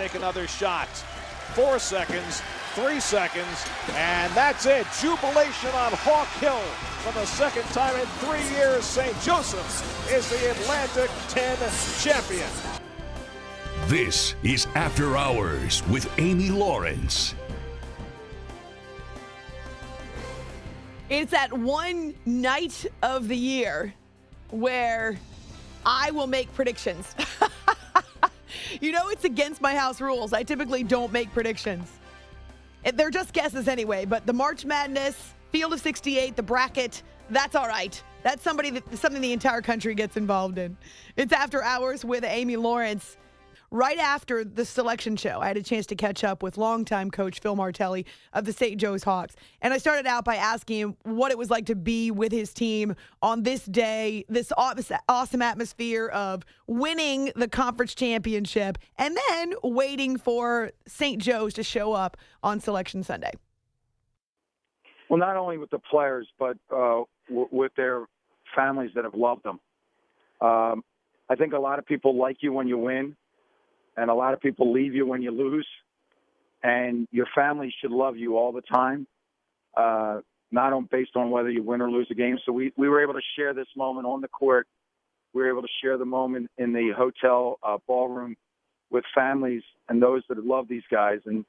take another shot. 4 seconds, 3 seconds, and that's it. Jubilation on Hawk Hill. For the second time in 3 years, St. Joseph's is the Atlantic 10 champion. This is After Hours with Amy Lawrence. It's that one night of the year where I will make predictions. You know, it's against my house rules. I typically don't make predictions. They're just guesses anyway, but the March Madness, Field of 68, the bracket, that's all right. That's something the entire country gets involved in. It's After Hours with Amy Lawrence. Right after the selection show, I had a chance to catch up with longtime coach Phil Martelli of the St. Joe's Hawks. And I started out by asking him what it was like to be with his team on this day, this awesome atmosphere of winning the conference championship and then waiting for St. Joe's to show up on Selection Sunday. Well, not only with the players, but with their families that have loved them. I think a lot of people like you when you win. And a lot of people leave you when you lose. And your family should love you all the time, based on whether you win or lose a game. So we were able to share this moment on the court. We were able to share the moment in the hotel ballroom with families and those that love these guys. And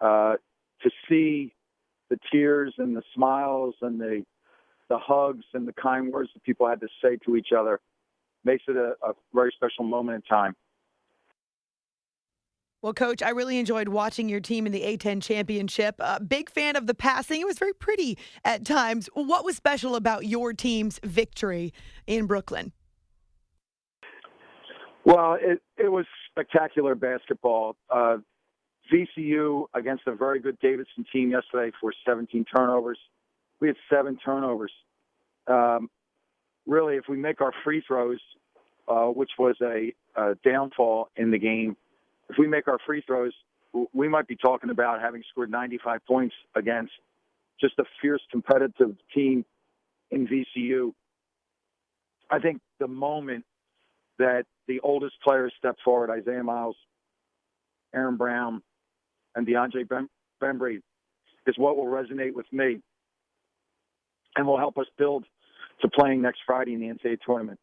to see the tears and the smiles and the hugs and the kind words that people had to say to each other makes it a very special moment in time. Well, Coach, I really enjoyed watching your team in the A-10 championship. Big fan of the passing. It was very pretty at times. What was special about your team's victory in Brooklyn? Well, it was spectacular basketball. VCU against a very good Davidson team yesterday for 17 turnovers. We had 7 turnovers. Really, if we make our free throws, which was a downfall in the game, if we make our free throws, we might be talking about having scored 95 points against just a fierce competitive team in VCU. I think the moment that the oldest players stepped forward, Isaiah Miles, Aaron Brown, and DeAndre Bembry, is what will resonate with me and will help us build to playing next Friday in the NCAA tournament.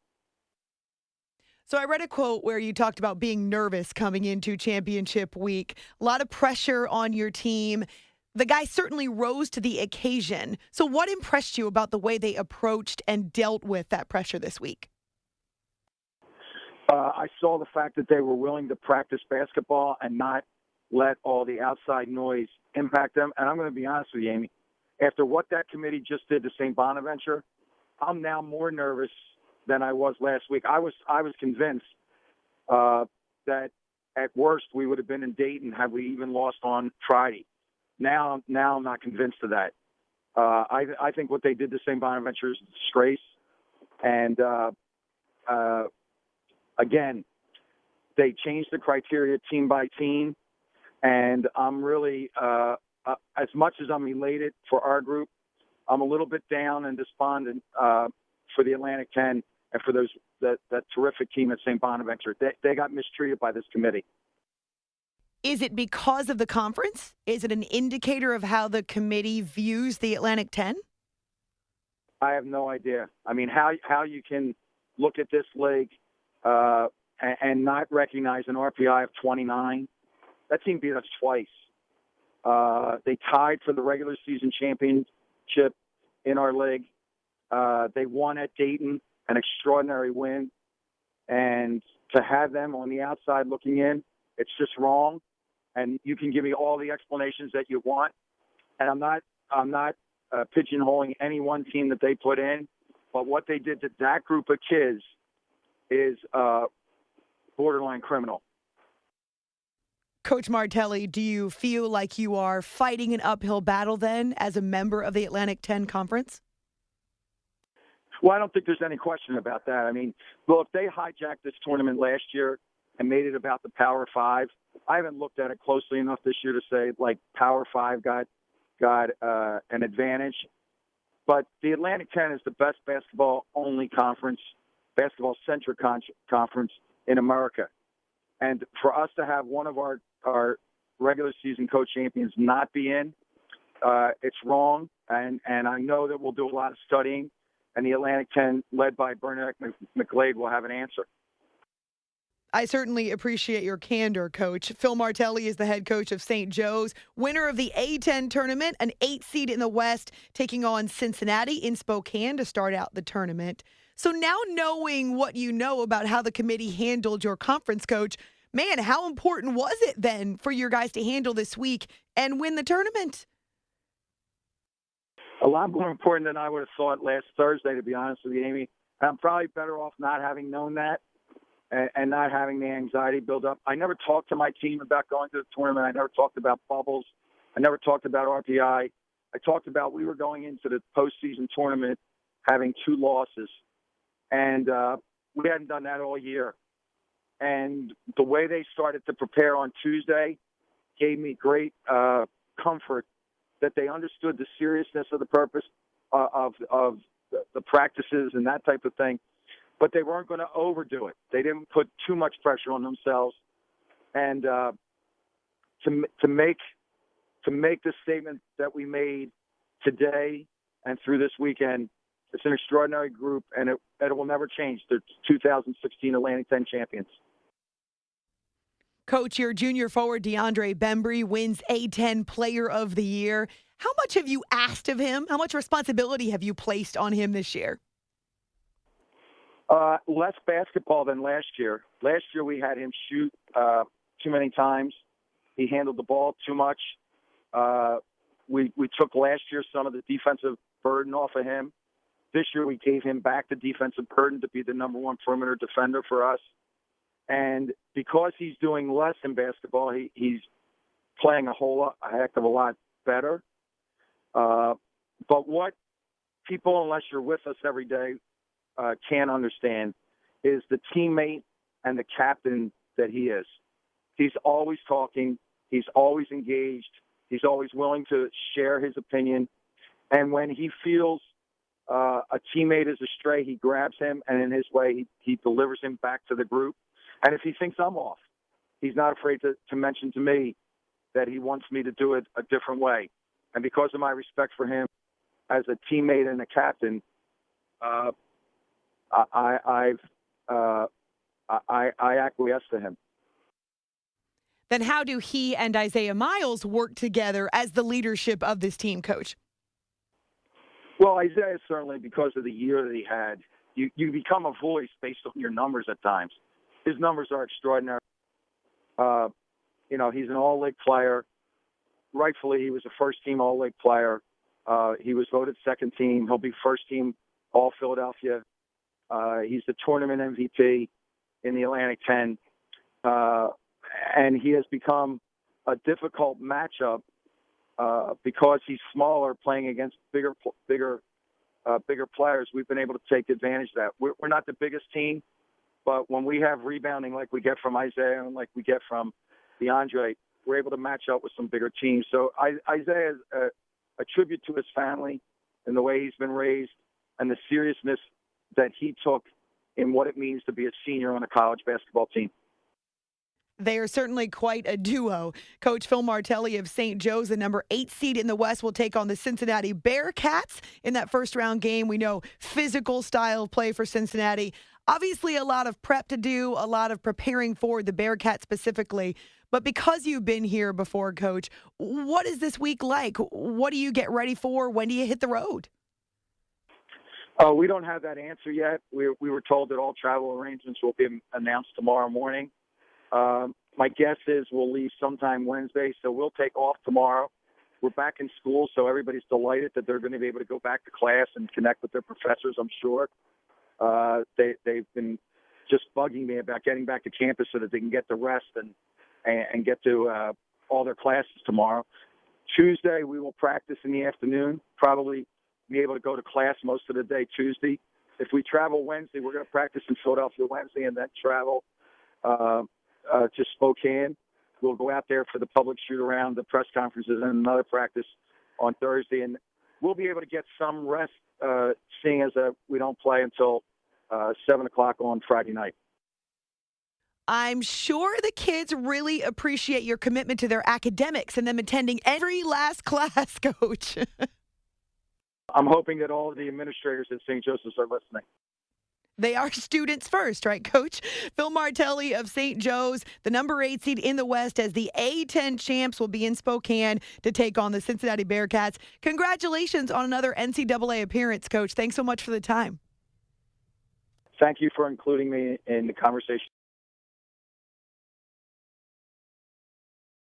So I read a quote where you talked about being nervous coming into championship week. A lot of pressure on your team. The guys certainly rose to the occasion. So what impressed you about the way they approached and dealt with that pressure this week? I saw the fact that they were willing to practice basketball and not let all the outside noise impact them. And I'm going to be honest with you, Amy, after what that committee just did to St. Bonaventure, I'm now more nervous than I was last week. I was convinced that at worst we would have been in Dayton had we even lost on Friday. Now I'm not convinced of that. I think what they did to St. Bonaventure is a disgrace. And again, they changed the criteria team by team. And I'm really, as much as I'm elated for our group, I'm a little bit down and despondent for the Atlantic 10 and for that terrific team at St. Bonaventure. They got mistreated by this committee. Is it because of the conference? Is it an indicator of how the committee views the Atlantic 10? I have no idea. I mean, how you can look at this league and not recognize an RPI of 29. That team beat us twice. They tied for the regular season championship in our league. They won at Dayton, an extraordinary win. And to have them on the outside looking in, it's just wrong. And you can give me all the explanations that you want. And I'm not pigeonholing any one team that they put in. But what they did to that group of kids is borderline criminal. Coach Martelli, do you feel like you are fighting an uphill battle then as a member of the Atlantic 10 Conference? Well, I don't think there's any question about that. I mean, well, if they hijacked this tournament last year and made it about the Power Five, I haven't looked at it closely enough this year to say, like, Power Five got an advantage. But the Atlantic 10 is the best basketball-only conference, basketball-centric conference in America. And for us to have one of our our regular season co-champions not be in. It's wrong, and I know that we'll do a lot of studying, and the Atlantic 10, led by Bernadette McGlade, will have an answer. I certainly appreciate your candor, Coach. Phil Martelli is the head coach of St. Joe's, winner of the A-10 tournament, an 8 seed in the West, taking on Cincinnati in Spokane to start out the tournament. So now knowing what you know about how the committee handled your conference, Coach, man, how important was it then for your guys to handle this week and win the tournament? A lot more important than I would have thought last Thursday, to be honest with you, Amy. I'm probably better off not having known that and not having the anxiety build up. I never talked to my team about going to the tournament. I never talked about bubbles. I never talked about RPI. I talked about we were going into the postseason tournament having 2 losses, and we hadn't done that all year. And the way they started to prepare on Tuesday gave me great comfort that they understood the seriousness of the purpose of the practices and that type of thing, but they weren't going to overdo it. They didn't put too much pressure on themselves. And to make the statement that we made today and through this weekend, it's an extraordinary group, and it will never change. They're 2016 Atlantic 10 champions. Coach, your junior forward, DeAndre Bembry, wins A-10 Player of the Year. How much have you asked of him? How much responsibility have you placed on him this year? Less basketball than last year. Last year we had him shoot too many times. He handled the ball too much. We took last year some of the defensive burden off of him. This year we gave him back the defensive burden to be the number 1 perimeter defender for us. And because he's doing less in basketball, he's playing a heck of a lot better. But what people, unless you're with us every day, can't understand is the teammate and the captain that he is. He's always talking. He's always engaged. He's always willing to share his opinion. And when he feels a teammate is astray, he grabs him, and in his way, he delivers him back to the group. And if he thinks I'm off, he's not afraid to mention to me that he wants me to do it a different way. And because of my respect for him as a teammate and a captain, I acquiesce to him. Then how do he and Isaiah Miles work together as the leadership of this team, Coach? Well, Isaiah, certainly because of the year that he had, you become a voice based on your numbers at times. His numbers are extraordinary. He's an all-league player. Rightfully, he was a first-team all-league player. He was voted second team. He'll be first-team All-Philadelphia. He's the tournament MVP in the Atlantic 10. And he has become a difficult matchup because he's smaller, playing against bigger players. We've been able to take advantage of that. We're not the biggest team, but when we have rebounding like we get from Isaiah and like we get from DeAndre, we're able to match up with some bigger teams. So Isaiah is a tribute to his family and the way he's been raised and the seriousness that he took in what it means to be a senior on a college basketball team. They are certainly quite a duo. Coach Phil Martelli of St. Joe's, the number 8 seed in the West, will take on the Cincinnati Bearcats in that first-round game. We know physical style of play for Cincinnati. Obviously, a lot of prep to do, a lot of preparing for the Bearcats specifically. But because you've been here before, Coach, what is this week like? What do you get ready for? When do you hit the road? We don't have that answer yet. We were told that all travel arrangements will be announced tomorrow morning. My guess is we'll leave sometime Wednesday, so we'll take off tomorrow. We're back in school, so everybody's delighted that they're going to be able to go back to class and connect with their professors, I'm sure. They've been just bugging me about getting back to campus so that they can get the rest and get to all their classes tomorrow. Tuesday, we will practice in the afternoon, probably be able to go to class most of the day Tuesday. If we travel Wednesday, we're going to practice in Philadelphia Wednesday and then travel to Spokane. We'll go out there for the public shoot-around, the press conferences, and another practice on Thursday. And we'll be able to get some rest, seeing as we don't play until 7 o'clock on Friday night. I'm sure the kids really appreciate your commitment to their academics and them attending every last class, Coach. I'm hoping that all of the administrators at St. Joseph's are listening. They are students first, right, Coach? Phil Martelli of St. Joe's, the number 8 seed in the West, as the A-10 champs will be in Spokane to take on the Cincinnati Bearcats. Congratulations on another NCAA appearance, Coach. Thanks so much for the time. Thank you for including me in the conversation.